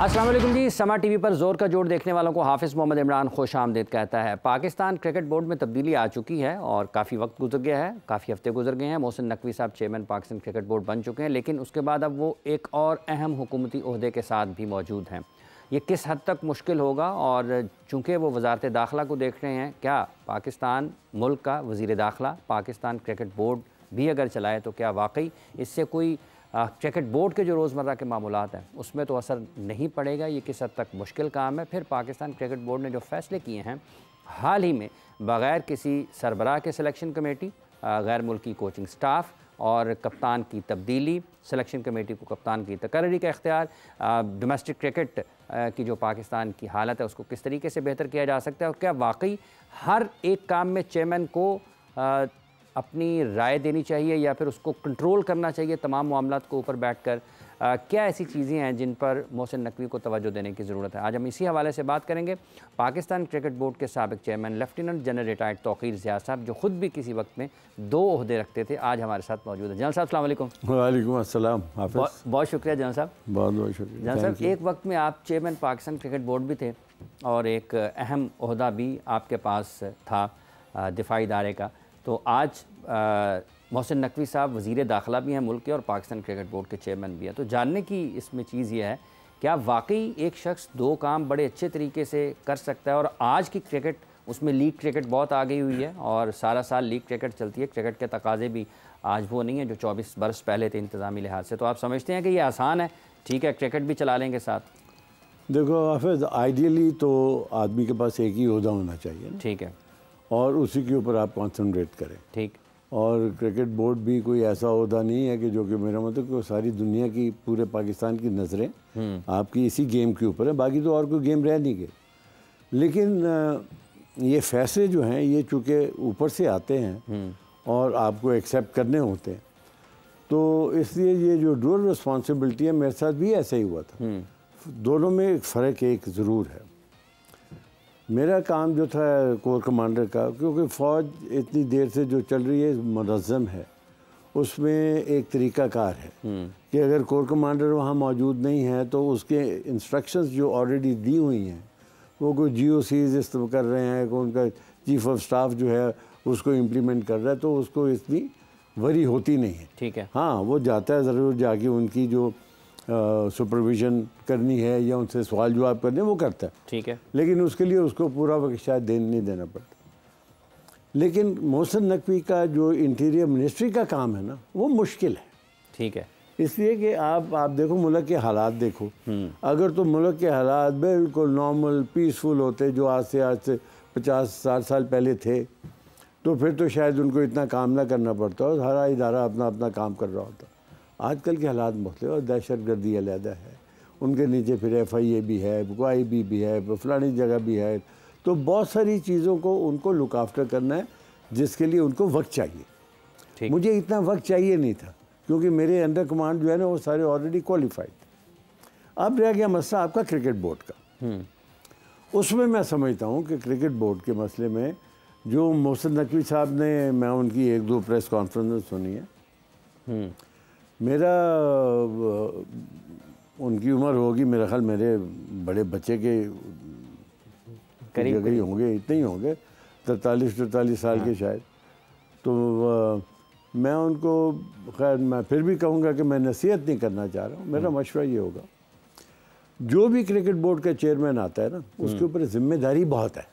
अस्सलाम वालेकुम जी। समा टीवी पर जोर का जोड़ देखने वालों को हाफिज़ मोहम्मद इमरान खुश आमदीद कहता है। पाकिस्तान क्रिकेट बोर्ड में तब्दीली आ चुकी है और काफ़ी वक्त गुजर गया है, काफ़ी हफ्ते गुजर गए हैं। मोहसिन नकवी साहब चेयरमैन पाकिस्तान क्रिकेट बोर्ड बन चुके हैं, लेकिन उसके बाद अब वो एक और अहम हुकूमती ओहदे के साथ भी मौजूद हैं। ये किस हद तक मुश्किल होगा, और चूँकि वो वजारत दाखिला को देख रहे हैं, क्या पाकिस्तान मुल्क का वज़ीर दाखिला पाकिस्तान क्रिकेट बोर्ड भी अगर चलाए तो क्या वाकई इससे कोई क्रिकेट बोर्ड के जो रोज़मर्रा के मामूलात हैं उसमें तो असर नहीं पड़ेगा? ये किस हद तक मुश्किल काम है। फिर पाकिस्तान क्रिकेट बोर्ड ने जो फ़ैसले किए हैं हाल ही में, बग़ैर किसी सरबराह के सिलेक्शन कमेटी, गैर मुल्की कोचिंग स्टाफ और कप्तान की तब्दीली, सिलेक्शन कमेटी को कप्तान की तकर्री का इख्तियार, डोमेस्टिक क्रिकेट की जो पाकिस्तान की हालत है उसको किस तरीके से बेहतर किया जा सकता है, और क्या वाकई हर एक काम में चेयरमैन को अपनी राय देनी चाहिए या फिर उसको कंट्रोल करना चाहिए तमाम मामलात को ऊपर बैठकर? क्या ऐसी चीज़ें हैं जिन पर मोहसिन नकवी को तवज्जो देने की ज़रूरत है? आज हम इसी हवाले से बात करेंगे। पाकिस्तान क्रिकेट बोर्ड के साबिक chairman lieutenant general retired Tauqir Zia साहब, जो ख़ुद भी किसी वक्त में 2 ओहदे रखते थे, आज हमारे साथ मौजूद है। जनरल साहब अस्सलाम वालेकुम। वालेकुम अस्सलाम। बहुत शुक्रिया जनरल साहब। बहुत बहुत शुक्रिया जनरल साहब, एक वक्त में आप चेयरमैन पाकिस्तान क्रिकेट बोर्ड भी थे और एक अहम ओहदा भी आपके पास था दिफाई इदारे का। तो आज मोहसिन नकवी साहब वज़ीर दाखिला भी हैं मुल्क के और पाकिस्तान क्रिकेट बोर्ड के चेयरमैन भी हैं। तो जानने की इसमें चीज़ ये है, क्या वाकई एक शख्स 2 काम बड़े अच्छे तरीके से कर सकता है? और आज की क्रिकेट, उसमें लीग क्रिकेट बहुत आ गई हुई है और सारा साल लीग क्रिकेट चलती है। क्रिकेट के तकाजे भी आज वो नहीं है जो 24 बरस पहले थे इंतज़ामी लिहाज से। तो आप समझते हैं कि ये आसान है, ठीक है क्रिकेट भी चला लेंगे साथ? देखो हाफिज़, आइडियली तो आदमी के पास एक ही ओहदा होना चाहिए, ठीक है, और उसी के ऊपर आप कॉन्सनट्रेट करें। ठीक। और क्रिकेट बोर्ड भी कोई ऐसा ओहदा नहीं है कि जो कि मेरा मतलब कि सारी दुनिया की, पूरे पाकिस्तान की नज़रें आपकी इसी गेम के ऊपर है, बाकी तो और कोई गेम रह नहीं गए। लेकिन ये फैसले जो हैं ये चूँकि ऊपर से आते हैं और आपको एक्सेप्ट करने होते हैं, तो इसलिए ये जो डुअल रिस्पॉन्सिबिलिटी है, मेरे साथ भी ऐसा ही हुआ था। दोनों में एक फ़र्क एक ज़रूर है। मेरा काम जो था कोर कमांडर का, क्योंकि फ़ौज इतनी देर से जो चल रही है मुनज़्ज़म है, उसमें एक तरीक़ाकार है कि अगर कोर कमांडर वहाँ मौजूद नहीं है तो उसके इंस्ट्रक्शंस जो ऑलरेडी दी हुई हैं वो कोई GOCs इस्तेमाल कर रहे हैं, कोई उनका चीफ़ ऑफ स्टाफ जो है उसको इम्प्लीमेंट कर रहा है, तो उसको इतनी वरी होती नहीं है। ठीक है, हाँ, वो जाता है ज़रूर, जाके उनकी जो सुपरविज़न करनी है या उनसे सवाल जवाब करने वो करता है, ठीक है, लेकिन उसके लिए उसको पूरा वक्त शायद नहीं देना पड़ता। लेकिन मोहसिन नकवी का जो इंटीरियर मिनिस्ट्री का काम है ना, वो मुश्किल है। ठीक है, इसलिए कि आप देखो मुल्क के हालात देखो। अगर तो मुल्क के हालात बिल्कुल नॉर्मल पीसफुल होते जो आज से 50-60 साल पहले थे, तो फिर तो शायद उनको इतना काम ना करना पड़ता और हर इदारा अपना अपना काम कर रहा होता। आजकल के हालात मुख्तलिफ, और दहशत गर्दी अलहदा है, उनके नीचे फिर FIA भी है, IB भी है, फलानी जगह भी है, तो बहुत सारी चीज़ों को उनको लुक आफ्टर करना है, जिसके लिए उनको वक्त चाहिए। मुझे इतना वक्त चाहिए नहीं था, क्योंकि मेरे अंडर कमांड जो है ना वो सारे ऑलरेडी क्वालिफाइड थे। अब रह गया मसला आपका क्रिकेट बोर्ड का। उसमें मैं समझता हूँ कि क्रिकेट बोर्ड के मसले में जो मोहसिन नकवी साहब ने, मैं उनकी 1-2 प्रेस कॉन्फ्रेंस सुनी है। मेरा उनकी उम्र होगी मेरा ख्याल मेरे बड़े बच्चे के करीब ही होंगे, इतने ही होंगे, 43-44 साल के शायद। तो मैं उनको, खैर मैं फिर भी कहूँगा कि मैं नसीहत नहीं करना चाह रहा हूँ, मेरा मशवरा ये होगा, जो भी क्रिकेट बोर्ड का चेयरमैन आता है ना, उसके ऊपर जिम्मेदारी बहुत है।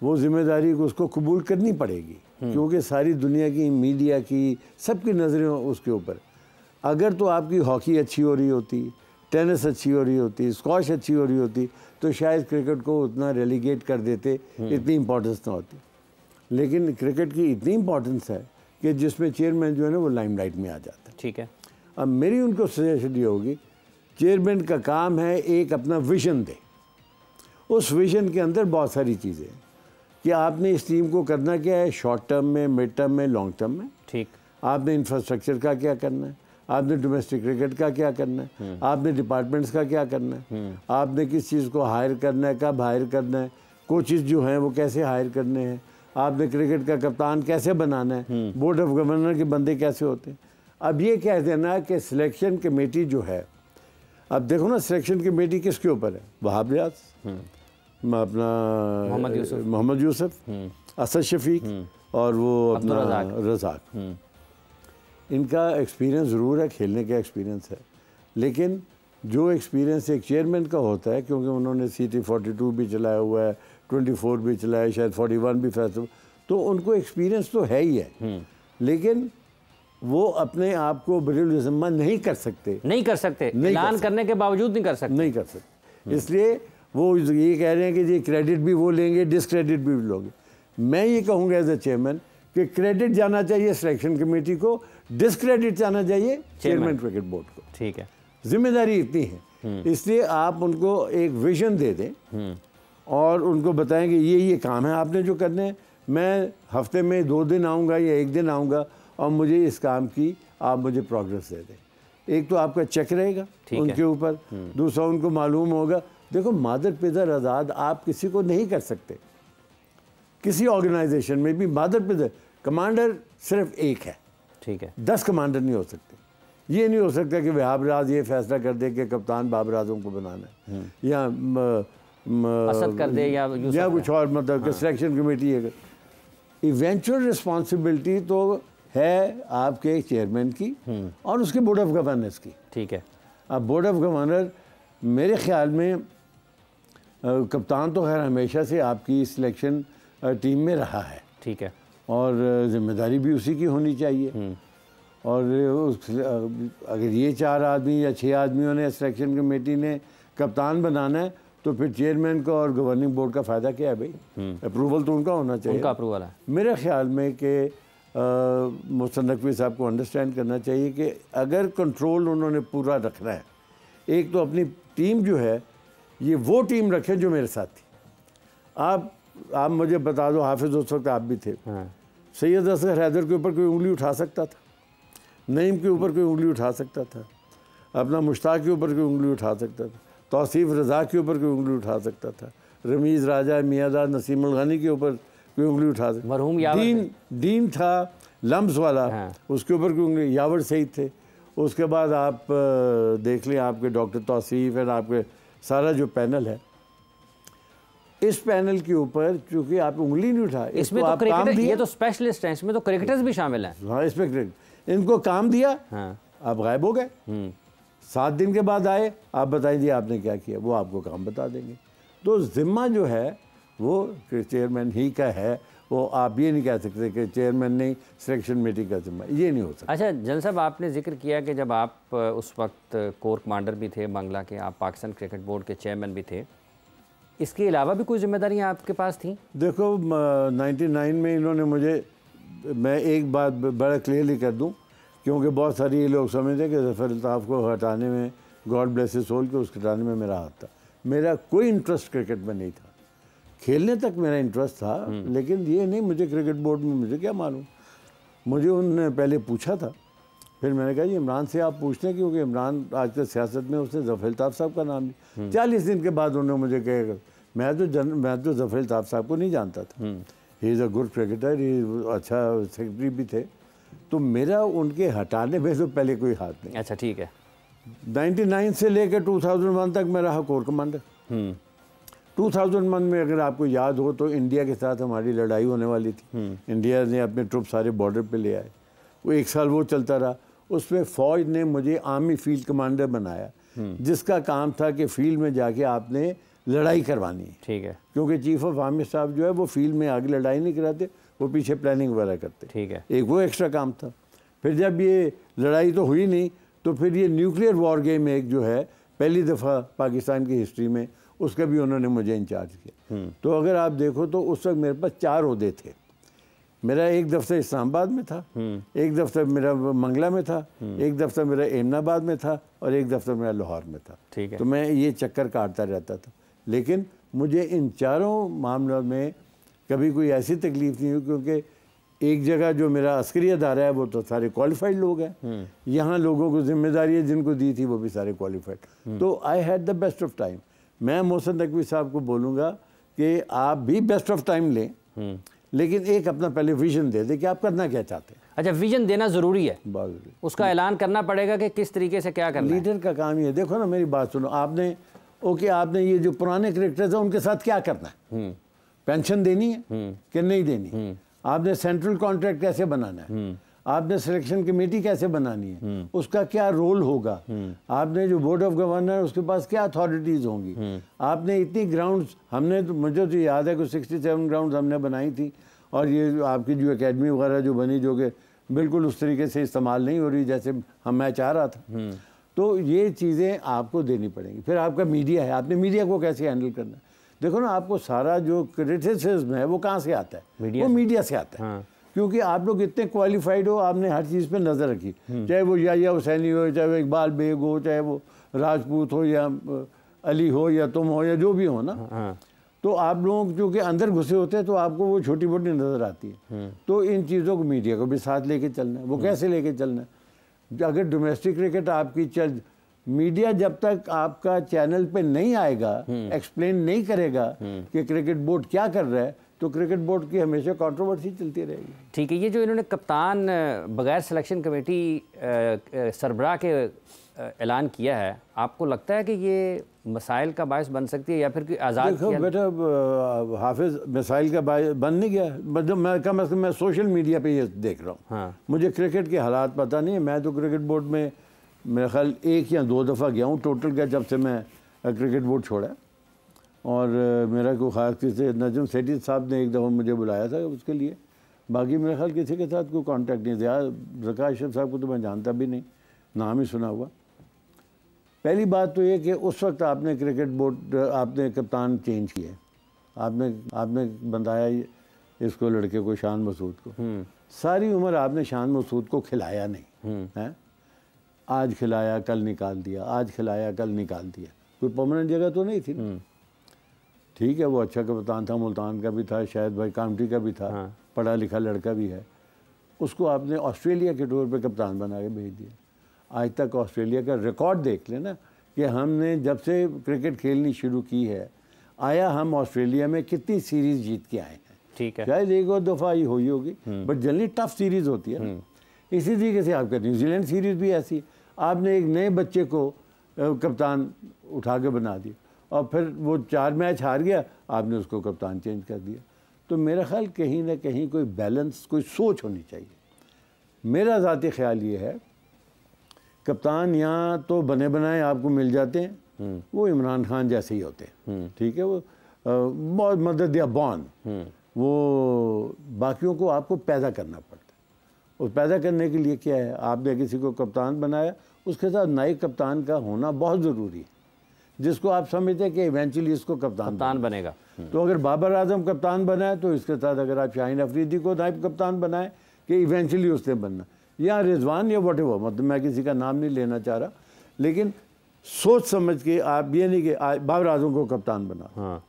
वो जिम्मेदारी को उसको कबूल करनी पड़ेगी, क्योंकि सारी दुनिया की, मीडिया की, सबकी नज़रें उसके ऊपर। अगर तो आपकी हॉकी अच्छी हो रही होती, टेनिस अच्छी हो रही होती, स्क्वॉश अच्छी हो रही होती, तो शायद क्रिकेट को उतना रेलीगेट कर देते, इतनी इम्पोर्टेंस ना होती। लेकिन क्रिकेट की इतनी इम्पोर्टेंस है कि जिसमें चेयरमैन जो है ना वो लाइमलाइट में आ जाता है। ठीक है, अब मेरी उनको सजेशन ये होगी, चेयरमैन का काम है एक अपना विजन दे। उस विजन के अंदर बहुत सारी चीज़ें हैं कि आपने इस टीम को करना क्या है, शॉर्ट टर्म में, मिड टर्म में, लॉन्ग टर्म में। ठीक, आपने इंफ्रास्ट्रक्चर का क्या करना है, आपने डोमेस्टिक क्रिकेट का क्या करना है, आपने डिपार्टमेंट्स का क्या करना है, आपने किस चीज़ को हायर करना है, कब हायर करना है, कोचेज़ जो हैं वो कैसे हायर करने हैं, आपने क्रिकेट का कप्तान कैसे बनाना है, बोर्ड ऑफ गवर्नर के बंदे कैसे होते हैं। अब ये कह देना कि सिलेक्शन कमेटी जो है, अब देखो ना सिलेक्शन कमेटी किसके ऊपर है, वहाब रियाज, अपना मोहम्मद यूसुफ, असद शफीक और वो अपना रज़ाक। इनका एक्सपीरियंस ज़रूर है, खेलने का एक्सपीरियंस है, लेकिन जो एक्सपीरियंस एक चेयरमैन का होता है, क्योंकि उन्होंने CT 42 भी चलाया हुआ है, 24 भी चलाया, शायद 41 भी फैसला, तो उनको एक्सपीरियंस तो है ही है, लेकिन वो अपने आप को बरीउल ज़िम्मा नहीं कर सकते, ऐलान करने के बावजूद नहीं कर सकते। इसलिए वो ये कह रहे हैं कि जी क्रेडिट भी वो लेंगे, डिसक्रेडिट भी लोगे। मैं ये कहूँगा एज ए चेयरमैन कि क्रेडिट जाना चाहिए सिलेक्शन कमेटी को, डिसक्रेडिट जाना चाहिए चेयरमैन क्रिकेट बोर्ड को। ठीक है, जिम्मेदारी इतनी है, इसलिए आप उनको एक विजन दे दें और उनको बताएं कि ये काम है आपने जो करने हैं। मैं हफ्ते में 2 दिन आऊँगा या 1 दिन आऊँगा और मुझे इस काम की आप मुझे प्रोग्रेस दे दें। एक तो आपका चेक रहेगा उनके ऊपर, दूसरा उनको मालूम होगा, देखो मादर पिदर आज़ाद आप किसी को नहीं कर सकते, किसी ऑर्गेनाइजेशन में भी मादर पिदर कमांडर सिर्फ एक है, ठीक है, 10 कमांडर नहीं हो सकते। ये नहीं हो सकता कि वहाब रियाज ये फैसला कर दे कि कप्तान बाबर आजम को बनाना है या असद कर दे या कुछ और, मतलब कि सिलेक्शन कमेटी है। इवेंचुअल रिस्पॉन्सिबिलिटी तो है आपके चेयरमैन की और उसके बोर्ड ऑफ गवर्नर्स की। ठीक है, अब बोर्ड ऑफ गवर्नर मेरे ख्याल में कप्तान तो खैर हमेशा से आपकी सिलेक्शन टीम में रहा है, ठीक है, और जिम्मेदारी भी उसी की होनी चाहिए। और अगर ये 4 आदमी या 6 आदमियों ने सिलेक्शन कमेटी ने कप्तान बनाना है तो फिर चेयरमैन का और गवर्निंग बोर्ड का फ़ायदा क्या है भाई? अप्रूवल तो उनका होना चाहिए, उनका अप्रूवल है। मेरे ख्याल में कि मोहसिन नकवी साहब को अंडरस्टैंड करना चाहिए कि अगर कंट्रोल उन्होंने पूरा रखना है, एक तो अपनी टीम जो है ये वो टीम रखें जो मेरे साथ थी। आप मुझे बता दो, हाफिज़ उस वक्त आप भी थे, सैयद असगर हैदर के ऊपर कोई उंगली उठा सकता था, नईम के ऊपर कोई उंगली उठा सकता था, अपना मुश्ताक के ऊपर कोई उंगली उठा सकता था, तौसीफ रज़ा के ऊपर कोई उंगली उठा सकता था, रमीज़ राजा, मियादाद, नसीम अल गनी के ऊपर कोई उंगली उठा सकता, मरहूम दीन था लम्स वाला, उसके ऊपर कोई उंगली, यावर सईद थे। उसके बाद आप देख लें आपके डॉक्टर तौसीफ और आपके सारा जो पैनल है, इस पैनल के ऊपर चूँकि आप उंगली नहीं उठा, इसमें तो आप काम दिया, ये तो स्पेशलिस्ट हैं, इसमें तो क्रिकेटर्स भी शामिल हैं। हाँ, इसमें क्रिकेट, इनको काम दिया, आप गायब हो गए, 7 दिन के बाद आए, आप बताइए आपने क्या किया, वो आपको काम बता देंगे। तो जिम्मा जो है वो चेयरमैन ही का है, वो आप ये नहीं कह सकते कि चेयरमैन नहीं सिलेक्शन कमेटी का जिम्मा, ये नहीं हो सकता। अच्छा जनरल साहब, आपने जिक्र किया कि जब आप उस वक्त कोर कमांडर भी थे बांग्ला के, आप पाकिस्तान क्रिकेट बोर्ड के चेयरमैन भी थे, इसके अलावा भी कोई जिम्मेदारियाँ आपके पास थी? देखो 99 में इन्होंने मुझे, मैं एक बात बड़ा क्लियरली कर दूं, क्योंकि बहुत सारे ये लोग समझते हैं कि ज़फ़र अल्ताफ़ को हटाने में, गॉड ब्लेस हिज सोल, को उसके हटाने में मेरा हाथ था। मेरा कोई इंटरेस्ट क्रिकेट में नहीं था, खेलने तक मेरा इंटरेस्ट था, लेकिन ये नहीं मुझे क्रिकेट बोर्ड में मुझे क्या मालूम। मुझे उन्होंने पहले पूछा था, फिर मैंने कहा जी इमरान से आप पूछते हैं, क्योंकि इमरान आजकल सियासत में, उसने ज़फ़र अल्ताफ़ साहब का नाम लिया। 40 दिन के बाद उन्होंने मुझे कहा, मैं तो ज़फ़र अल्ताफ़ साहब को नहीं जानता था, he is a good cricketer, ही अच्छा सेक्रेटरी भी थे, तो मेरा उनके हटाने में तो पहले कोई हाथ नहीं। अच्छा ठीक है, 99 से लेकर 2001 तक मैं रहा कोर कमांडर। 2001 में अगर आपको याद हो तो इंडिया के साथ हमारी लड़ाई होने वाली थी, इंडिया ने अपने ट्रुप सारे बॉर्डर पे ले आए, वो 1 साल वो चलता रहा। उसमें फ़ौज ने मुझे आर्मी फील्ड कमांडर बनाया, जिसका काम था कि फील्ड में जाके आपने लड़ाई करवानी है। ठीक है, क्योंकि चीफ ऑफ आर्मी साहब जो है वो फील्ड में आगे लड़ाई नहीं कराते, वो पीछे प्लानिंग वगैरह करते। ठीक है, एक वो एक्स्ट्रा काम था। फिर जब ये लड़ाई तो हुई नहीं, तो फिर ये न्यूक्लियर वॉर गेम एक जो है पहली दफ़ा पाकिस्तान की हिस्ट्री में, उसका भी उन्होंने मुझे इंचार्ज किया। तो अगर आप देखो तो उस वक्त मेरे पास 4 ओहदे थे। मेरा एक दफ्तर इस्लामाबाद में था, एक दफ्तर मेरा मंगला में था, एक दफ्तर मेरा एमनाबाद में था और एक दफ्तर मेरा लाहौर में था। ठीक है, तो मैं ये चक्कर काटता रहता था, लेकिन मुझे इन चारों मामलों में कभी कोई ऐसी तकलीफ़ नहीं हुई, क्योंकि एक जगह जो मेरा अस्करी अदारा है वो तो सारे क्वालिफाइड लोग हैं, यहाँ लोगों को जिम्मेदारी जिनको दी थी वो भी सारे क्वालिफाइड। तो I had the best of time. मैं मोहसिन नकवी साहब को बोलूँगा कि आप भी बेस्ट ऑफ टाइम लें, लेकिन एक अपना पहले विजन दे दें कि आप करना क्या चाहते हैं। अच्छा, विजन देना ज़रूरी है, उसका ऐलान करना पड़ेगा कि किस तरीके से क्या करना है। लीडर का काम ये, देखो ना मेरी बात सुनो, आपने आपने ये जो पुराने क्रिकेटर्स हैं उनके साथ क्या करना है, पेंशन देनी है कि नहीं देनी, आपने सेंट्रल कॉन्ट्रैक्ट कैसे बनाना है, आपने सिलेक्शन कमेटी कैसे बनानी है, उसका क्या रोल होगा, आपने जो बोर्ड ऑफ गवर्नर उसके पास क्या अथॉरिटीज़ होंगी, आपने इतनी ग्राउंड्स, हमने तो मुझे तो याद है कि 67 ग्राउंड्स हमने बनाई थी, और ये आपकी जो एकेडमी वगैरह जो बनी जो कि बिल्कुल उस तरीके से इस्तेमाल नहीं हो रही जैसे मैं चाह रहा था। तो ये चीज़ें आपको देनी पड़ेंगी। फिर आपका मीडिया है, आपने मीडिया को कैसे हैंडल करना है। देखो ना, आपको सारा जो क्रिटिसिज्म है वो कहाँ से आता है, वो मीडिया से आता है। क्योंकि आप लोग इतने क्वालिफाइड हो, आपने हर चीज़ पे नज़र रखी, चाहे वो या हुसैनी हो, चाहे वो इकबाल बेग हो, चाहे वो राजपूत हो या अली हो या तुम हो या जो भी हो ना, तो आप लोग जो कि अंदर घुसे होते हैं तो आपको वो छोटी मोटी नज़र आती है। तो इन चीज़ों को मीडिया को भी साथ लेके चलना है। वो कैसे लेके चलना है, अगर डोमेस्टिक क्रिकेट आपकी मीडिया जब तक आपका चैनल पे नहीं आएगा, एक्सप्लेन नहीं करेगा कि क्रिकेट बोर्ड क्या कर रहा है, तो क्रिकेट बोर्ड की हमेशा कंट्रोवर्सी चलती रहेगी। ठीक है, ये जो इन्होंने कप्तान बगैर सिलेक्शन कमेटी सरबराह के ऐलान किया है, आपको लगता है कि ये मसाइल का बायस बन सकती है या फिर आज़ाद? देखो बेटा, हाफिज़ मसाइल का बायस बन नहीं गया, मतलब मैं कम अज़ कम मैं सोशल मीडिया पे ये देख रहा हूँ। हाँ। मुझे क्रिकेट के हालात पता नहीं है, मैं तो क्रिकेट बोर्ड में मेरा ख्याल 1 या 2 दफ़ा गया हूँ टोटल का, जब से मैं क्रिकेट बोर्ड छोड़ा। और मेरा को ख़ास से नजम सेठी साहब ने एक दफ़ा मुझे बुलाया था उसके लिए, बाकी मेरे ख्याल किसी के साथ कोई कांटेक्ट नहीं था। ज़का अशरफ साहब को तो मैं जानता भी नहीं, नाम ही सुना हुआ। पहली बात तो ये कि उस वक्त आपने क्रिकेट बोर्ड, आपने कप्तान चेंज किया, आपने बनाया इसको, लड़के को, शान मसूद को। सारी उम्र आपने शान मसूद को खिलाया नहीं है, आज खिलाया कल निकाल दिया, आज खिलाया कल निकाल दिया, कोई परमानेंट जगह तो नहीं थी। ठीक है, वो अच्छा कप्तान था, मुल्तान का भी था, शायद भाई काउंटी का भी था। हाँ। पढ़ा लिखा लड़का भी है। उसको आपने ऑस्ट्रेलिया के टूर पे कप्तान बना के भेज दिया। आज तक ऑस्ट्रेलिया का रिकॉर्ड देख लेना कि हमने जब से क्रिकेट खेलनी शुरू की है, आया हम ऑस्ट्रेलिया में कितनी सीरीज़ जीत के आए हैं। ठीक है, शायद 1 दफ़ा ही हुई होगी, बट जनरली टफ सीरीज़ होती है। इसी तरीके से आपका न्यूजीलैंड सीरीज़ भी ऐसी है, आपने एक नए बच्चे को कप्तान उठा के बना दिया और फिर वो 4 मैच हार गया, आपने उसको कप्तान चेंज कर दिया। तो मेरा ख्याल कहीं ना कहीं कोई बैलेंस, कोई सोच होनी चाहिए। मेरा ज़ाती ख्याल ये है, कप्तान यहाँ तो बने बनाए आपको मिल जाते हैं, वो इमरान खान जैसे ही होते हैं। ठीक है, वो बहुत मदद या बॉन, वो बाकियों को आपको पैदा करना पड़ता है। और पैदा करने के लिए क्या है, आपने किसी को कप्तान बनाया, उसके साथ नायब कप्तान का होना बहुत ज़रूरी है, जिसको आप समझते हैं कि इवेंचुअली इसको कप्तान बनेगा। तो अगर बाबर आजम कप्तान बनाए तो इसके साथ अगर आप शाहीन अफरीदी को नायब कप्तान बनाए कि इवेंचुअली उसने बनना, या रिजवान या वॉटेवर, मतलब मैं किसी का नाम नहीं लेना चाह रहा, लेकिन सोच समझ के आप ये नहीं कि बाबर आजम को कप्तान बना। हाँ।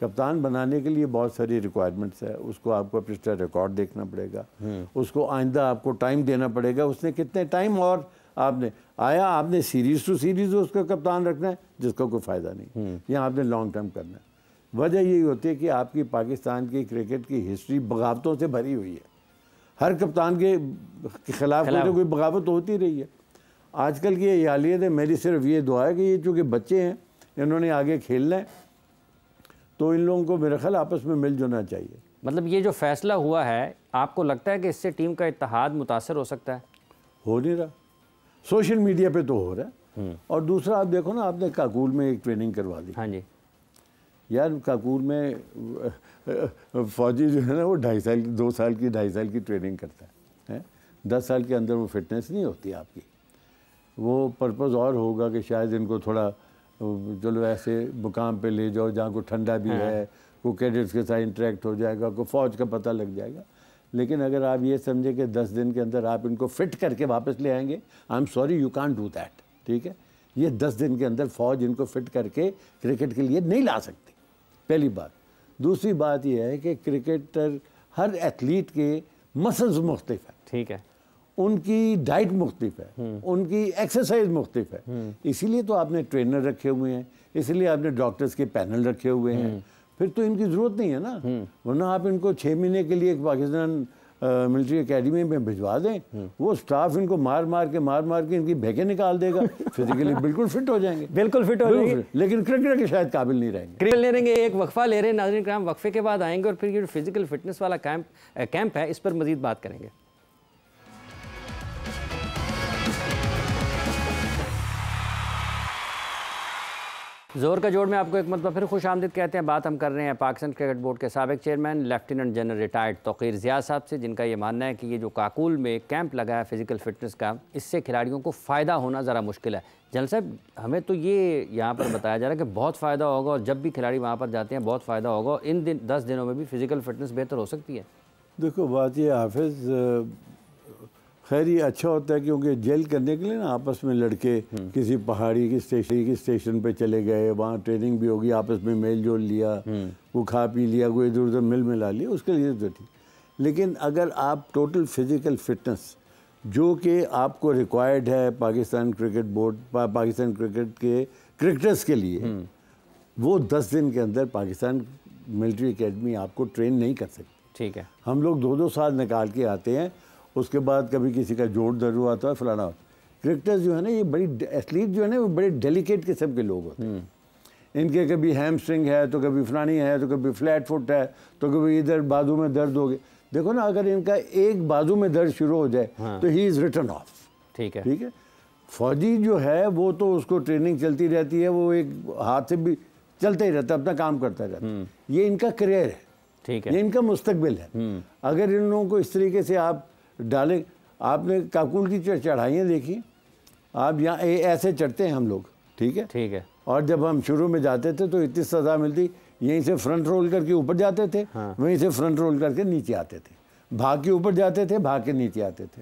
कप्तान बनाने के लिए बहुत सारी रिक्वायरमेंट्स है, उसको आपको पिछला रिकॉर्ड देखना पड़ेगा, उसको आइंदा आपको टाइम देना पड़ेगा, उसने कितने टाइम, और आपने सीरीज़ टू सीरीज़ उसका कप्तान रखना है जिसका कोई फ़ायदा नहीं, या आपने लॉन्ग टर्म करना है। वजह यही होती है कि आपकी पाकिस्तान की क्रिकेट की हिस्ट्री बगावतों से भरी हुई है, हर कप्तान के खिलाफ कोई ना कोई बगावत होती रही है। आजकल की ये हालियत है, मेरी सिर्फ ये दुआ है कि ये चूँकि बच्चे हैं, इन्होंने आगे खेलना है, तो इन लोगों को मेरा ख्याल आपस में मिल जुलना चाहिए। मतलब ये जो फैसला हुआ है, आपको लगता है कि इससे टीम का इत्तेहाद मुतासर हो सकता है? हो नहीं रहा, सोशल मीडिया पे तो हो रहा है। और दूसरा आप देखो ना, आपने काकूल में एक ट्रेनिंग करवा दी। हाँ जी यार, काकूल में फौजी जो है ना, वो 2 साल की ट्रेनिंग करता है। 10 साल के अंदर वो फिटनेस नहीं होती आपकी। वो पर्पज़ और होगा कि शायद इनको थोड़ा चलो ऐसे मुकाम पे ले जाओ जहाँ को ठंडा भी है, को कैडेट्स के साथ इंटरेक्ट हो जाएगा, को फ़ौज का पता लग जाएगा। लेकिन अगर आप ये समझे कि 10 दिन के अंदर आप इनको फिट करके वापस ले आएंगे, I am sorry, you can't do that. ठीक है, ये 10 दिन के अंदर फ़ौज इनको फिट करके क्रिकेट के लिए नहीं ला सकती, पहली बात। दूसरी बात यह है कि क्रिकेटर, हर एथलीट के मसल्स मुख्तलिफ है। ठीक है, उनकी डाइट मुख्तलिफ है, उनकी एक्सरसाइज मुख्तलिफ है। इसीलिए तो आपने ट्रेनर रखे हुए हैं, इसलिए आपने डॉक्टर्स के पैनल रखे हुए हैं। फिर तो इनकी ज़रूरत नहीं है ना, वरना आप इनको 6 महीने के लिए पाकिस्तान मिलिट्री एकेडमी में भिजवा दें, वो स्टाफ इनको मार मार के इनकी भैंके निकाल देगा, फिजिकली बिल्कुल फिट हो जाएंगे, बिल्कुल फिट हो जाएंगे, लेकिन क्रिकेट के शायद काबिल नहीं रहेंगे। क्रिकेट ले रहेंगे। एक वक्फा ले रहे हैं नाज़रीन किराम, वक्फे के बाद आएंगे और फिर ये फिजिकल फिटनेस वाला कैंप है, इस पर मजीद बात करेंगे। जोर का जोड़ में आपको एक मतलब फिर खुश आमदीद कहते हैं। बात हम कर रहे हैं पाकिस्तान क्रिकेट बोर्ड के साबिक chairman lieutenant general retired Tauqeer Ziyad साहब से, जिनका ये मानना है कि ये जो काकुल में कैंप लगा है फ़िज़िकल फ़िटनेस का, इससे खिलाड़ियों को फ़ायदा होना ज़रा मुश्किल है। जनरल साहब, हमें तो ये यहाँ पर बताया जा रहा है कि बहुत फ़ायदा होगा और जब भी खिलाड़ी वहाँ पर जाते हैं बहुत फ़ायदा होगा, इन 10 दिनों में भी फ़िज़िकल फ़िटनेस बेहतर हो सकती है। देखो बात ये हाफिज़, खैर ये अच्छा होता है क्योंकि जेल करने के लिए ना आपस में लड़के किसी पहाड़ी की स्टेशन पे चले गए, वहाँ ट्रेनिंग भी होगी, आपस में मेल जोल लिया, वो खा पी लिया, कोई इधर उधर मिल मिला लिया, उसके लिए तो ठीक। लेकिन अगर आप टोटल फिज़िकल फिटनेस जो कि आपको रिक्वायर्ड है Pakistan cricket board, Pakistan cricket के क्रिकेटर्स के लिए, वो 10 दिन के अंदर पाकिस्तान मिलिट्री एकेडमी आपको ट्रेन नहीं कर सकती। ठीक है, हम लोग 2-2 साल निकाल के आते हैं, उसके बाद कभी किसी का जोड़ दर्द आता है, फलाना। क्रिकेटर्स जो है ना, ये बड़ी एथलीट जो है ना, वो बड़े डेलिकेट किस्म के लोग होते हैं। इनके कभी हैमस्ट्रिंग है, तो कभी फलानी है, तो कभी फ्लैट फुट है, तो कभी इधर बाजू में दर्द हो गया। देखो ना, अगर इनका एक बाजू में दर्द शुरू हो जाए तो ही इज़ रिटन ऑफ। ठीक है, ठीक है। फौजी जो है वो तो उसको ट्रेनिंग चलती रहती है, वो एक हाथ से भी चलता ही रहता है, अपना काम करता रहता है। ये इनका करियर है, ठीक है, ये इनका मुस्तकबिल है। अगर इन लोगों को इस तरीके से आप डालें, आपने काकुल की चढ़ाइयाँ देखी, आप यहाँ ऐसे चढ़ते हैं हम लोग, ठीक है, ठीक है। और जब हम शुरू में जाते थे तो इतनी सज़ा मिलती, यहीं से फ्रंट रोल करके ऊपर जाते थे, हाँ। वहीं से फ्रंट रोल करके नीचे आते थे, भाग के ऊपर जाते थे, भाग के नीचे आते थे।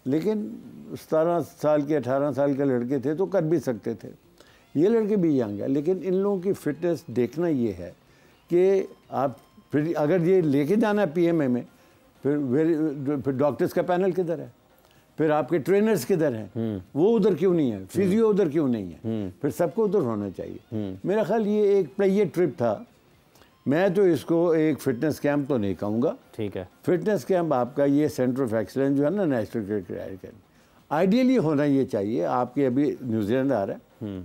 लेकिन 17 साल के 18 साल के लड़के थे तो कर भी सकते थे, ये लड़के भी यंग है। लेकिन इन लोगों की फिटनेस देखना ये है कि आप फिर अगर ये लेके जाना है PMA में, फिर डॉक्टर्स का पैनल किधर है, फिर आपके ट्रेनर्स किधर हैं, वो उधर क्यों नहीं है, फिजियो उधर क्यों नहीं है, फिर सबको उधर होना चाहिए। मेरा ख्याल ये एक प्लेयर ट्रिप था। मैं तो इसको एक फिटनेस कैंप तो नहीं कहूँगा, ठीक है। फिटनेस कैंप आपका ये सेंटर ऑफ एक्सीलेंस जो है ना, नेशनल क्रिकेट एकेडमी, आइडियली होना ये चाहिए। आपके अभी न्यूजीलैंड आ रहा है,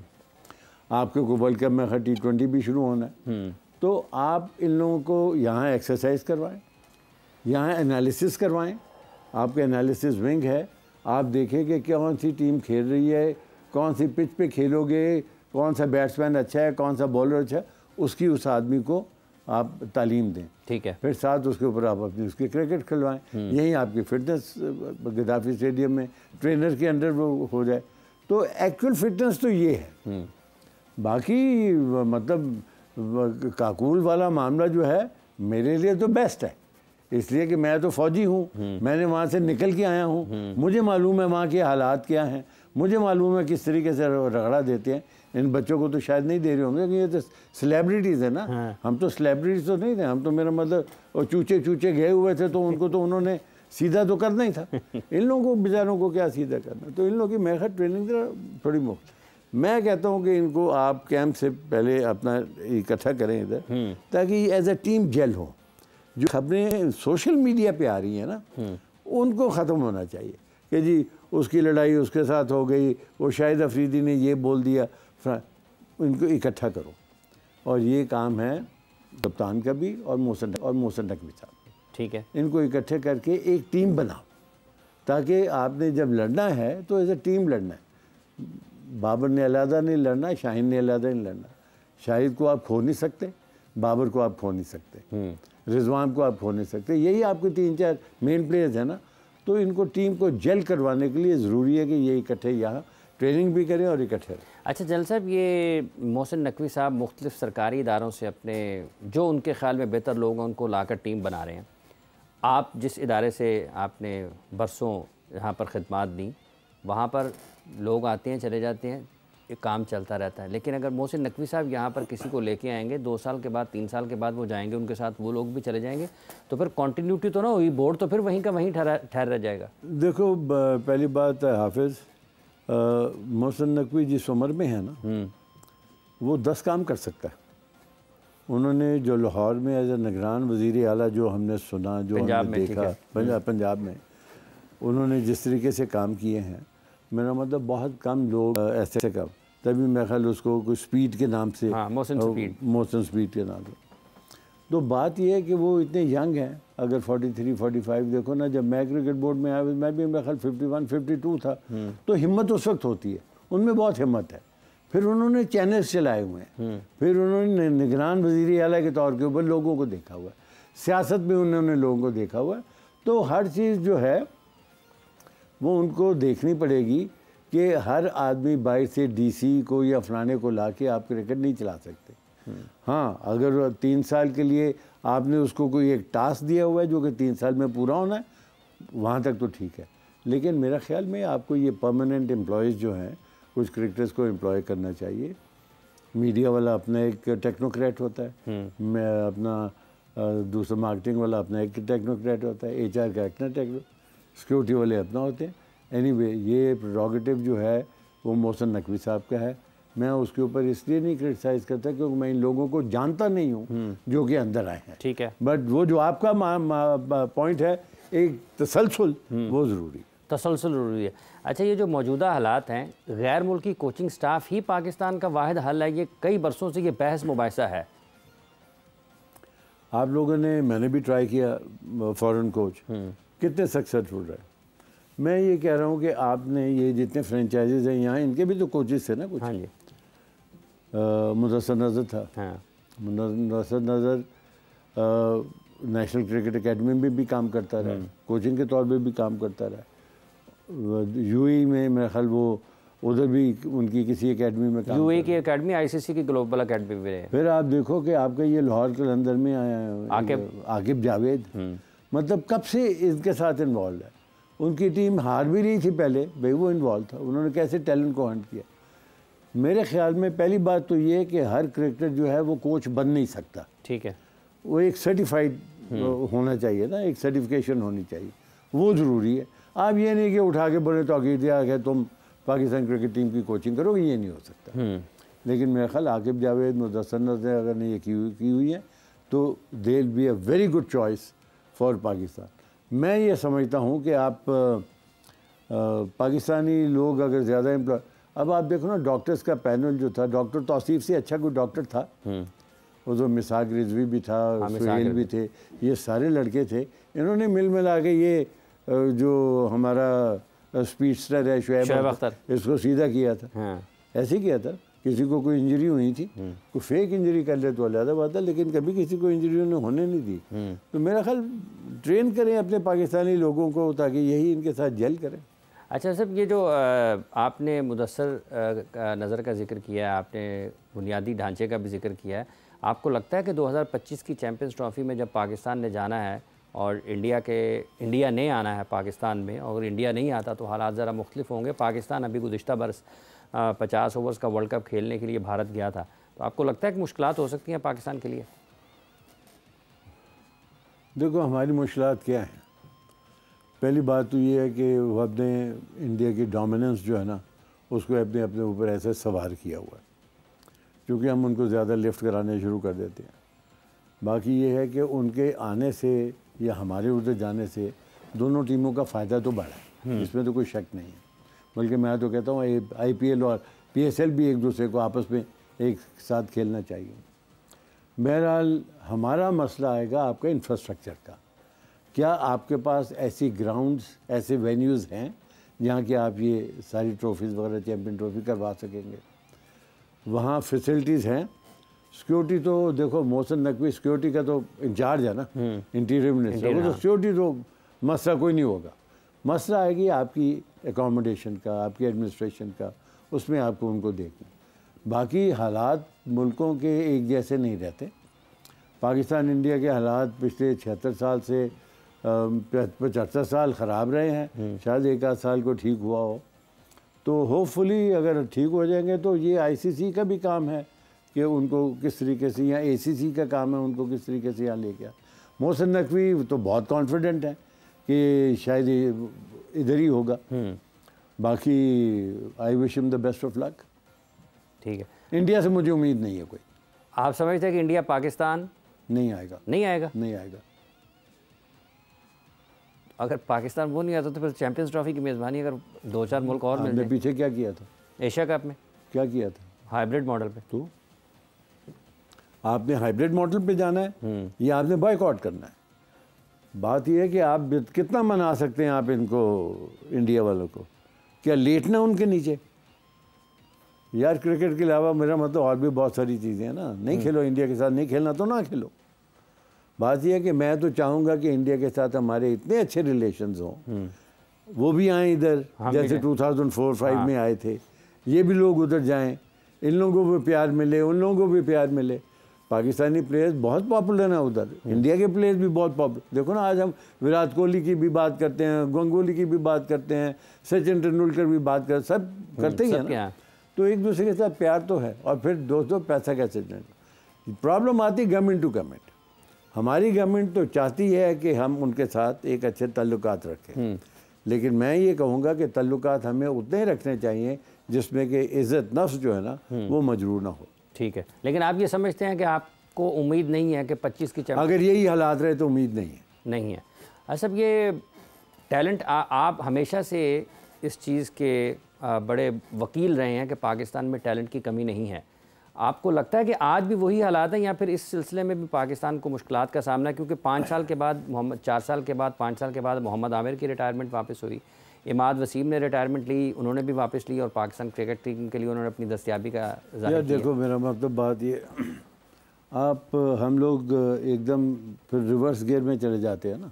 आपके को वर्ल्ड कप में T20 भी शुरू होना है, तो आप इन लोगों को यहाँ एक्सरसाइज करवाएं, यहाँ एनालिसिस करवाएं। आपके एनालिसिस विंग है, आप देखें कि कौन सी टीम खेल रही है, कौन सी पिच पे खेलोगे, कौन सा बैट्समैन अच्छा है, कौन सा बॉलर अच्छा है, उसकी उस आदमी को आप तालीम दें, ठीक है। फिर साथ उसके ऊपर आप अपनी उसकी क्रिकेट खिलवाएं। यहीं आपकी फिटनेस गद्दाफी स्टेडियम में ट्रेनर के अंडर वो हो जाए। तो एक्चुअल फिटनेस तो ये है। बाकी मतलब काकुल वाला मामला जो है मेरे लिए तो बेस्ट है, इसलिए कि मैं तो फौजी हूँ, मैंने वहाँ से निकल के आया हूँ, मुझे मालूम है वहाँ के हालात क्या हैं, मुझे मालूम है किस तरीके से रगड़ा देते हैं। इन बच्चों को तो शायद नहीं दे रहे होंगे कि ये तो सेलिब्रिटीज़ है ना, हाँ। हम तो सेलिब्रिटीज़ तो नहीं थे, हम तो मेरा मतलब और चूचे गए हुए थे, तो उनको तो उन्होंने सीधा तो करना ही था। इन लोगों को बेचारों को क्या सीधा करना, तो इन लोगों की मैं ट्रेनिंग थोड़ी मुफ्त। मैं कहता हूँ कि इनको आप कैंप से पहले अपना इकट्ठा करें इधर, ताकि एज ए टीम जेल हो। जो खबरें सोशल मीडिया पे आ रही हैं ना, उनको ख़त्म होना चाहिए कि जी उसकी लड़ाई उसके साथ हो गई, वो शाहिद अफरीदी ने ये बोल दिया। इनको इकट्ठा करो, और ये काम है कप्तान का भी और मोहसिन नकवी साहब, ठीक है। इनको इकट्ठे करके एक टीम बनाओ, ताकि आपने जब लड़ना है तो एज ए टीम लड़ना है। बाबर ने अलहदा नहीं लड़ना, शाहीन ने अलहदा नहीं लड़ना। शाहिद को आप खो नहीं सकते, बाबर को आप खो नहीं सकते, रिजवान को आप खो नहीं सकते। यही आपके 3-4 मेन प्लेयर्स हैं ना, तो इनको टीम को जेल करवाने के लिए ज़रूरी है कि ये इकट्ठे यहाँ ट्रेनिंग भी करें और इकट्ठे रहें। अच्छा जनरल साहब, ये मोहसिन नकवी साहब मुख्तलिफ़ सरकारी इदारों से अपने जो उनके ख़्याल में बेहतर लोग हैं उनको लाकर टीम बना रहे हैं। आप जिस इदारे से आपने बरसों यहाँ पर ख़िदमत दी, वहाँ पर लोग आते हैं चले जाते हैं, ये काम चलता रहता है। लेकिन अगर मोहसिन नकवी साहब यहाँ पर किसी को लेके आएंगे, 2 साल के बाद 3 साल के बाद वो जाएंगे, उनके साथ वो लोग भी चले जाएंगे, तो फिर कंटिन्यूटी तो ना हुई, बोर्ड तो फिर वहीं का वहीं ठहर रह जाएगा। देखो पहली बात है हाफिज़, मोहसिन नकवी जिस उम्र में है ना, वो 10 काम कर सकता है। उन्होंने जो लाहौर में एज ए निगरान वज़ीर आला जो हमने सुना, जो हमने देखा पंजाब में, उन्होंने जिस तरीके से काम किए हैं, मेरा मतलब बहुत कम लोग ऐसे कम, तभी मेरा ख्याल उसको कोई स्पीड के नाम से, मोहसिन स्पीड के नाम से। तो बात यह है कि वो इतने यंग हैं, अगर 43, 45 देखो ना, जब मैं क्रिकेट बोर्ड में आया मैं भी मेरा ख्याल 51, 52 था, तो हिम्मत उस वक्त होती है, उनमें बहुत हिम्मत है। फिर उन्होंने चैनल्स चलाए हुए हैं, फिर उन्होंने निगरान वज़ीर आला के तौर के ऊपर लोगों को देखा हुआ है, सियासत में उन्होंने लोगों को देखा हुआ है। तो हर चीज़ जो है वो उनको देखनी पड़ेगी कि हर आदमी बाहर से डीसी को या फलाने को ला के आप क्रिकेट नहीं चला सकते। हाँ, अगर 3 साल के लिए आपने उसको कोई एक टास्क दिया हुआ है जो कि 3 साल में पूरा होना है, वहाँ तक तो ठीक है। लेकिन मेरा ख्याल में आपको ये परमानेंट एम्प्लॉयज़ जो हैं, कुछ क्रिकेटर्स को एम्प्लॉय करना चाहिए। मीडिया वाला अपना एक टेक्नोक्रेट होता है, मैं अपना दूसरा मार्केटिंग वाला अपना एक टेक्नोक्रेट होता है, HR का अपना सिक्योरिटी वाले अपना होते हैं। एनीवे, ये प्रेरोगेटिव जो है वो मोहसिन नकवी साहब का है। मैं उसके ऊपर इसलिए नहीं क्रिटिसाइज़ करता क्योंकि मैं इन लोगों को जानता नहीं हूँ जो कि अंदर आए हैं। ठीक है, बट वो जो आपका पॉइंट है, एक तसलसल, वो ज़रूरी, तसलसल ज़रूरी है। अच्छा, ये जो मौजूदा हालात हैं, गैर मुल्की कोचिंग स्टाफ ही पाकिस्तान का वाहिद हल है, ये कई बरसों से ये बहस मुबाहिसा है। आप लोगों ने, मैंने भी ट्राई किया फॉरेन कोच, कितने सक्सेसफुल रहे। मैं ये कह रहा हूँ कि आपने ये जितने फ्रेंचाइजीज हैं यहाँ, इनके भी तो कोचेस थे ना कुछ। हाँ जी, मुदस्सर नज़र था, हाँ, मुदस्सर नज़र नेशनल क्रिकेट एकेडमी में भी काम करता रहा, कोचिंग के तौर पे भी काम करता रहा। UAE में मेरा ख्याल वो उधर भी उनकी किसी एकेडमी में काम, UAE की एकेडमी ICC की ग्लोबल एकेडमी भी रहे। फिर आप देखो कि आपका ये लाहौर के अंदर में आया है आकिब जावेद, मतलब कब से इनके साथ इन्वॉल्व है। उनकी टीम हार भी रही थी पहले, भाई वो इन्वॉल्व था, उन्होंने कैसे टैलेंट को हंट किया। मेरे ख्याल में पहली बात तो ये है कि हर क्रिकेटर जो है वो कोच बन नहीं सकता। ठीक है, वो एक सर्टिफाइड होना चाहिए ना, एक सर्टिफिकेशन होनी चाहिए, वो ज़रूरी है। आप ये नहीं कि उठा के बोले तो दिया कि तुम पाकिस्तान क्रिकेट टीम की कोचिंग करोगे, ये नहीं हो सकता। लेकिन मेरा ख्याल आकिब जावेद, मुदस्सर नज़र अगर ने ये की हुई है तो they will be a very good choice for Pakistan. मैं ये समझता हूँ कि आप पाकिस्तानी लोग अगर ज़्यादा एम्प्लॉय, अब आप देखो ना, डॉक्टर्स का पैनल जो था, डॉक्टर तौसीफ से अच्छा कोई डॉक्टर था, वो जो मिसाक रिजवी भी था, सुहेल भी थे, ये सारे लड़के थे। इन्होंने मिल मिला के ये जो हमारा स्पीडस्टर है शुएब अख्तर, इसको सीधा किया था। ऐसे ही किया था। किसी को कोई इंजरी हुई थी, कोई फेक इंजरी कर ले तो अलग बात है, लेकिन कभी किसी को इंजरी उन्हें होने नहीं दी। तो मेरा ख्याल ट्रेन करें अपने पाकिस्तानी लोगों को ताकि यही इनके साथ जेल करें। अच्छा साहब, ये जो आपने मुदस्सर नज़र का जिक्र किया है, आपने बुनियादी ढांचे का भी जिक्र किया है, आपको लगता है कि 2025 की चैम्पियंस ट्रॉफ़ी में जब पाकिस्तान ने जाना है और इंडिया ने आना है पाकिस्तान में, और इंडिया नहीं आता तो हालात ज़रा मुख्तलिफ होंगे। पाकिस्तान अभी गुज़िश्ता बरस 50 ओवर्स का वर्ल्ड कप खेलने के लिए भारत गया था, तो आपको लगता है कि मुश्किलात हो सकती हैं पाकिस्तान के लिए? देखो, हमारी मुश्किलात क्या हैं। पहली बात तो ये है कि वो अपने इंडिया की डोमिनेंस जो है ना, उसको अपने ऊपर ऐसे सवार किया हुआ है, क्योंकि हम उनको ज़्यादा लिफ्ट कराने शुरू कर देते हैं। बाकी ये है कि उनके आने से या हमारे उधर जाने से दोनों टीमों का फ़ायदा तो बढ़ा है, इसमें तो कोई शक नहीं है। बल्कि मैं तो कहता हूँ IPL और PSL भी एक दूसरे को आपस में एक साथ खेलना चाहिए। बहरहाल हमारा मसला आएगा आपका इंफ्रास्ट्रक्चर का। क्या आपके पास ऐसी ग्राउंड्स, ऐसे वेन्यूज़ हैं जहाँ कि आप ये सारी ट्रॉफीज़ वगैरह, चैम्पियन ट्रॉफी करवा सकेंगे? वहाँ फैसिलिटीज़ हैं। सिक्योरिटी तो देखो, मोहसिन नकवी सिक्योरिटी का तो इंचार्ज है ना, इंटीरियर मिनिस्टर, वो तो सिक्योरिटी तो मसला कोई नहीं होगा। मसला आएगी आपकी एकोमोडेशन का, आपकी एडमिनिस्ट्रेशन का, उसमें आपको उनको देखना। बाकी हालात मुल्कों के एक जैसे नहीं रहते। पाकिस्तान इंडिया के हालात पिछले 76 साल से 75 साल ख़राब रहे हैं, शायद एक आध साल को ठीक हुआ हो। तो होपफुली अगर ठीक हो जाएंगे तो ये ICC का भी काम है कि उनको किस तरीके से, या ACC का काम है उनको किस तरीके से यहाँ ले गया। मोहसिन नकवी तो बहुत कॉन्फिडेंट है कि शायद इधर ही होगा। बाकी I wish him the best of luck. ठीक है, इंडिया से मुझे उम्मीद नहीं है कोई। आप समझते हैं कि इंडिया पाकिस्तान नहीं आएगा? नहीं आएगा, नहीं आएगा। अगर पाकिस्तान वो नहीं आता तो फिर चैंपियंस ट्रॉफी की मेज़बानी अगर 2-4 मुल्क और मिल जाए। पीछे क्या किया था? एशिया कप में क्या किया था? हाइब्रिड मॉडल पे। तो आपने हाइब्रिड मॉडल पे जाना है या आपने बॉयकॉट करना है? बात यह है कि आप कितना मना सकते हैं आप इनको, इंडिया वालों को? क्या लेटना उनके नीचे? यार क्रिकेट के अलावा मेरा मतलब और भी बहुत सारी चीज़ें हैं ना। नहीं खेलो इंडिया के साथ, नहीं खेलना तो ना खेलो। बात यह है कि मैं तो चाहूँगा कि इंडिया के साथ हमारे इतने अच्छे रिलेशंस हों, वो भी आए इधर, जैसे 2004-05 में आए थे, ये भी लोग उधर जाएं, इन लोगों को भी प्यार मिले, उन लोगों को भी प्यार मिले। पाकिस्तानी प्लेयर्स बहुत पॉपुलर हैं उधर, इंडिया के प्लेयर्स भी बहुत पॉपुलर। देखो ना, आज हम विराट कोहली की भी बात करते हैं, गंगोली की भी बात करते हैं, सचिन तेंदुलकर भी बात कर, सब करते ही हैं ना। तो एक दूसरे के साथ प्यार तो है। और फिर दोस्तों पैसा कैसे देना? प्रॉब्लम आती गवर्नमेंट टू गवर्नमेंट। हमारी गवर्नमेंट तो चाहती है कि हम उनके साथ एक अच्छे ताल्लुकात रखें, लेकिन मैं ये कहूँगा कि ताल्लुकात हमें उतने ही रखने चाहिए जिसमें कि इज़्ज़त नफ्स जो है ना वो मजरूर ना हो। ठीक है, लेकिन आप ये समझते हैं कि आपको उम्मीद नहीं है कि 25 की अगर यही हालात रहे तो उम्मीद नहीं है। नहीं है। अच्छा, ये टैलेंट आप हमेशा से इस चीज़ के बड़े वकील रहे हैं कि पाकिस्तान में टैलेंट की कमी नहीं है। आपको लगता है कि आज भी वही हालात हैं या फिर इस सिलसिले में भी पाकिस्तान को मुश्किलात का सामना है? क्योंकि 5 साल के बाद 4 साल के बाद 5 साल के बाद मोहम्मद आमिर की रिटायरमेंट वापस हुई, इमाद वसीम ने रिटायरमेंट ली, उन्होंने भी वापस ली और पाकिस्तान क्रिकेट टीम के लिए उन्होंने अपनी दस्तयाबी का यार देखो, मेरा मतलब बात ये, आप हम लोग एकदम फिर रिवर्स गियर में चले जाते हैं ना।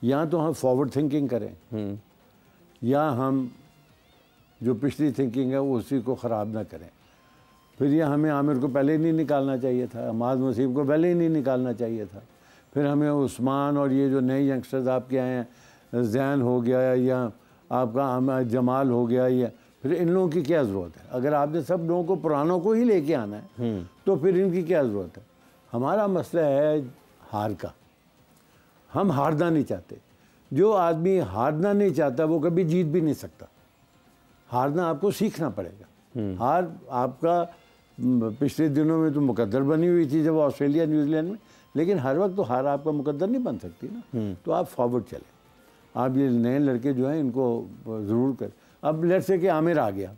या तो हम फॉरवर्ड थिंकिंग करें या हम जो पिछली थिंकिंग है उसी को ख़राब ना करें। फिर ये हमें आमिर को पहले ही नहीं निकालना चाहिए था, इमाद वसीम को पहले ही नहीं निकालना चाहिए था। फिर हमें उस्मान और ये जो नए यंगस्टर्स आपके आए हैं, जैन हो गया या आपका जमाल हो गया, या फिर इन लोगों की क्या ज़रूरत है? अगर आपने सब लोगों को पुरानों को ही लेके आना है तो फिर इनकी क्या ज़रूरत है? हमारा मसला है हार का। हम हारना नहीं चाहते। जो आदमी हारना नहीं चाहता वो कभी जीत भी नहीं सकता। हारना आपको सीखना पड़ेगा। हार आपका पिछले दिनों में तो मुकद्दर बनी हुई थी जब ऑस्ट्रेलिया न्यूजीलैंड में, लेकिन हर वक्त तो हार आपका मुकद्दर नहीं बन सकती ना। तो आप फॉरवर्ड चलें। आप ये नए लड़के जो हैं इनको ज़रूर कर। अब लेट्स से कि आमिर आ गया,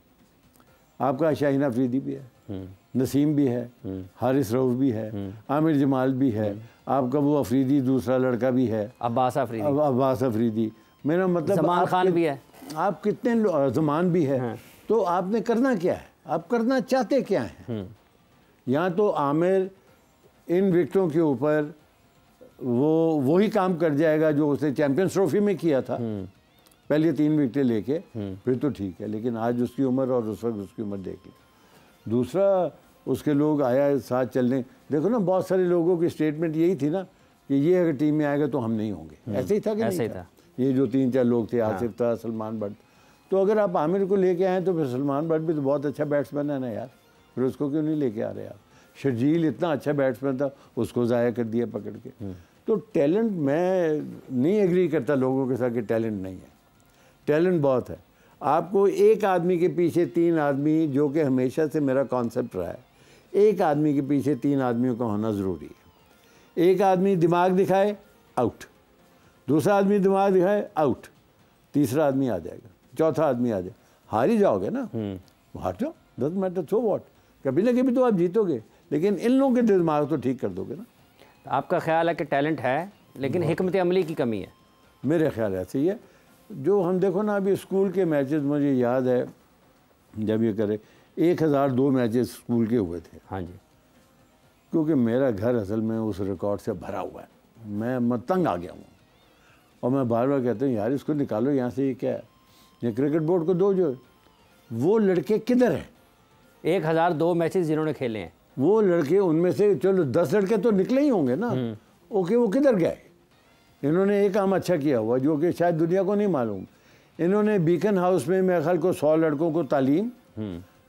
आपका शाहीन अफरीदी भी है, नसीम भी है, हारिस रऊफ भी है, आमिर जमाल भी है, आपका वो अफरीदी दूसरा लड़का भी है, अब्बास अफरीदी। मेरा मतलब जमान खान भी है। आप कितने जमान भी है। तो आपने करना क्या है? आप करना चाहते क्या हैं? या तो आमिर इन विकेटों के ऊपर वो वही काम कर जाएगा जो उसने चैंपियंस ट्रॉफी में किया था, पहले 3 विकेटें लेके, फिर तो ठीक है। लेकिन आज उसकी उम्र और उस वक्त उसकी उम्र देख ली। दूसरा, उसके लोग आया साथ चलने। देखो ना, बहुत सारे लोगों की स्टेटमेंट यही थी ना कि ये अगर टीम में आएगा तो हम नहीं होंगे। ऐसे ही था कि नहीं था? ये जो 3-4 लोग थे, आसिफ था, सलमान बट। तो अगर आप आमिर को लेके आए तो फिर सलमान बट भी तो बहुत अच्छा बैट्समैन है ना यार, फिर उसको क्यों नहीं लेके आ रहे आप? शर्जील इतना अच्छा बैट्समैन था, उसको ज़ाया कर दिया पकड़ के। तो टैलेंट, मैं नहीं एग्री करता लोगों के साथ कि टैलेंट नहीं है। टैलेंट बहुत है। आपको एक आदमी के पीछे 3 आदमी, जो कि हमेशा से मेरा कॉन्सेप्ट रहा है, एक आदमी के पीछे 3 आदमियों का होना ज़रूरी है। एक आदमी दिमाग दिखाए, आउट। दूसरा आदमी दिमाग दिखाए, आउट। तीसरा आदमी आ जाएगा, चौथा आदमी आ जाए। हार ही जाओगे ना, हार जाओ, डजंट मैटर, सो व्हाट। कभी ना कभी तो आप जीतोगे, लेकिन इन लोगों के दिमाग तो ठीक कर दोगे ना। आपका ख्याल है कि टैलेंट है लेकिन हिकमत अमली की कमी है? मेरे ख्याल ऐसे ही है। जो हम देखो ना, अभी स्कूल के मैचेस, मुझे याद है जब ये करे 1002 मैचेस स्कूल के हुए थे। हाँ जी। क्योंकि मेरा घर असल में उस रिकॉर्ड से भरा हुआ है। मैं तंग आ गया हूँ और मैं बार बार कहता हूँ यार इसको निकालो यहाँ से। ये क्या है? ये क्रिकेट बोर्ड को दो। जो वो लड़के किधर हैं? 1002 मैचेस जिन्होंने खेले हैं, वो लड़के, उनमें से चलो 10 लड़के तो निकले ही होंगे ना। ओके, वो किधर गए? इन्होंने एक काम अच्छा किया हुआ जो कि शायद दुनिया को नहीं मालूम। इन्होंने बीकन हाउस में मेरे ख्याल को 100 लड़कों को तालीम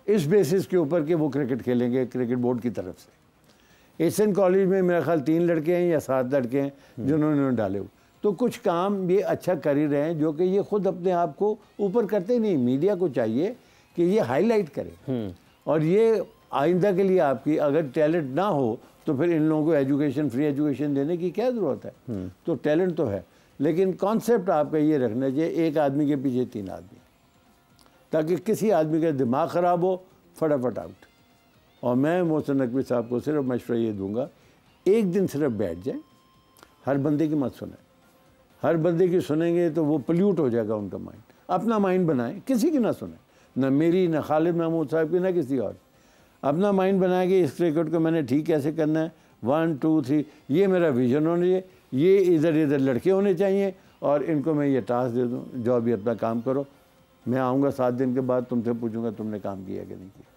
इस बेसिस के ऊपर कि वो क्रिकेट खेलेंगे क्रिकेट बोर्ड की तरफ से। एशियन कॉलेज में मेरे ख्याल 3 लड़के हैं या 7 लड़के हैं जिन्होंने डाले हुए। तो कुछ काम ये अच्छा कर ही रहे हैं, जो कि ये खुद अपने आप को ऊपर करते नहीं। मीडिया को चाहिए कि ये हाईलाइट करे और ये आइंदा के लिए आपकी अगर टैलेंट ना हो तो फिर इन लोगों को एजुकेशन, फ्री एजुकेशन देने की क्या ज़रूरत है। तो टैलेंट तो है, लेकिन कॉन्सेप्ट आपका ये रखना चाहिए एक आदमी के पीछे 3 आदमी, ताकि किसी आदमी का दिमाग ख़राब हो फटाफट आउट। और मैं मोहसिन नकवी साहब को सिर्फ मशवरा ये दूंगा, एक दिन सिर्फ बैठ जाए, हर बंदे की मत सुने। हर बंदे की सुनेंगे तो वो पोल्यूट हो जाएगा उनका माइंड। अपना माइंड बनाएं, किसी की ना सुने, ना मेरी, ना खालिद महमूद साहब की, ना किसी और। अपना माइंड बनाए कि इस क्रिकेट को मैंने ठीक कैसे करना है, 1 2 3, ये मेरा विजन होना चाहिए, ये इधर इधर लड़के होने चाहिए और इनको मैं ये टास्क दे दूँ, जो अभी अपना काम करो। मैं आऊँगा 7 दिन के बाद, तुमसे पूछूंगा तुमने काम किया कि नहीं किया।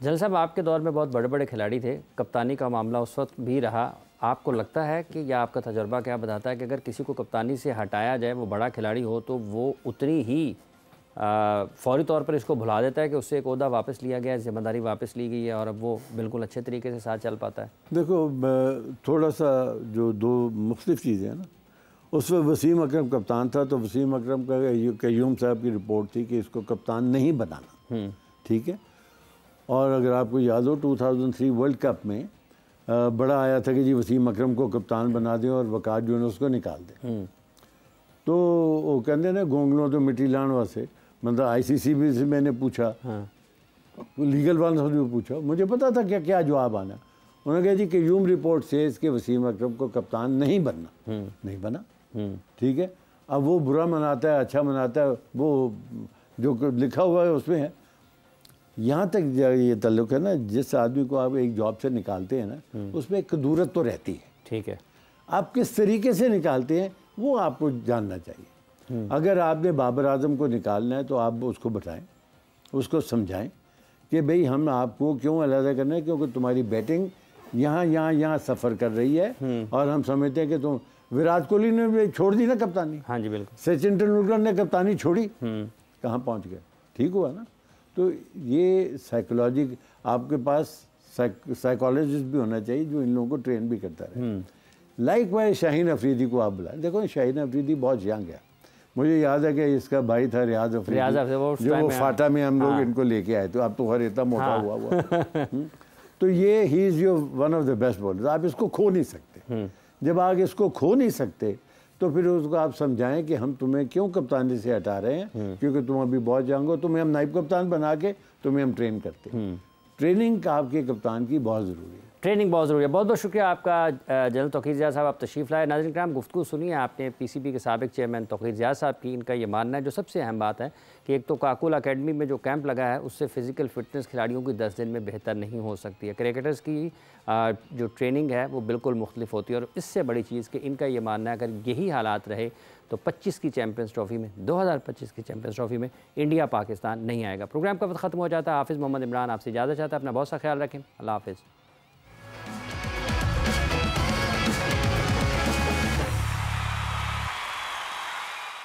जल साहब, आपके दौर में बहुत बड़े बड़े खिलाड़ी थे, कप्तानी का मामला उस वक्त भी रहा। आपको लगता है कि या आपका तजर्बा क्या बताता है कि अगर किसी को कप्तानी से हटाया जाए, वो बड़ा खिलाड़ी हो, तो वो उतनी ही फौरी तौर पर इसको भुला देता है कि उससे एक ओहदा वापस लिया गया है, जिम्मेदारी वापस ली गई है और अब वो बिल्कुल अच्छे तरीके से साथ चल पाता है? देखो, थोड़ा सा जो 2 मुख्तलिफ चीज़ें हैं ना, उस वक्त वसीम अकरम कप्तान था, तो वसीम अकरम का कयूम साहब की रिपोर्ट थी कि इसको कप्तान नहीं बनाना, ठीक है। और अगर आपको याद हो 2003 वर्ल्ड कप में बड़ा आया था कि जी वसीम अकरम को कप्तान बना दें और वकार यूनुस को निकाल दें। तो वो कहते ना गोंगलों तो मिट्टी लाने वास्ते, मतलब ICC भी से मैंने पूछा, लीगल वालों से भी पूछा, मुझे पता था क्या क्या जवाब आना। उन्होंने कहा जी कि यूम रिपोर्ट से इसके वसीम अकरम को कप्तान नहीं बनना, नहीं बना, ठीक है। अब वो बुरा मनाता है, अच्छा मनाता है, वो जो लिखा हुआ है उसमें है। यहाँ तक ये ताल्लुक है ना, जिस आदमी को आप एक जॉब से निकालते हैं ना, उसमें एक कदूरत तो रहती है, ठीक है। आप किस तरीके से निकालते हैं वो आपको जानना चाहिए। अगर आपने बाबर आजम को निकालना है तो आप उसको बताएं, उसको समझाएं कि भाई हम आपको क्यों अलग करना है, क्योंकि तुम्हारी बैटिंग यहाँ सफ़र कर रही है और हम समझते हैं कि तुम, विराट कोहली ने छोड़ दी ना कप्तानी, हाँ जी बिल्कुल, सचिन तेंदुलकर ने कप्तानी छोड़ी, कहाँ पहुँच गए, ठीक हुआ ना। तो ये साइकोलॉजी, आपके पास साइकोलॉजिस्ट भी होना चाहिए जो इन लोगों को ट्रेन भी करता रहे। लाइक वाइज शाहीन अफरीदी को आप बुलाएं। देखो शाहीन अफरीदी बहुत यंग है, मुझे याद है कि इसका भाई था रियाज अफरीदी, जो वो फाटा में हम लोग इनको लेके आए, तो अब तो हर इतना मोटा हुआ तो ये he is your one of the best bowler. आप इसको खो नहीं सकते। जब आप इसको खो नहीं सकते तो फिर उसको आप समझाएं कि हम तुम्हें क्यों कप्तानी से हटा रहे हैं, क्योंकि तुम अभी बहुत यंग हो, तुम्हें हम नाइब कप्तान बना के तुम्हें हम ट्रेन करते हैं। ट्रेनिंग आपके कप्तान की बहुत ज़रूरी है, ट्रेनिंग बहुत ज़रूरी है। बहुत बहुत शुक्रिया आपका जनरल तौक़ीर ज़िया साहब, आप तशरीफ़ लाए। नाज़रीन किराम, गुफ्तगू सुनिए आपने PCB के साबिक़ चेयरमैन तौक़ीर ज़िया साहब की। इनका ये मानना है, जो सबसे अहम बात है, कि एक तो काकुल अकेडमी में जो कैंप लगा है उससे फ़िज़िकल फ़िटनेस खिलाड़ियों की 10 दिन में बेहतर नहीं हो सकती है। क्रिकेटर्स की जो ट्रेनिंग है वो बिल्कुल मुख्तलिफ होती है। और इससे बड़ी चीज़ कि इनका ये मानना है, अगर यही हालात रहे तो 25 की चैम्पियंस ट्रॉफ़ी में, 2025 की चैम्पियंस ट्रॉफ़ी में इंडिया पाकिस्तान नहीं आएगा। प्रोग्राम का वक्त ख़त्म हो जाता है। हाफिज़ मोहम्मद इमरान आपसे इजाज़त चाहता है। अपना बहुत सा ख्याल रखें। अल्लाह हाफ़िज़।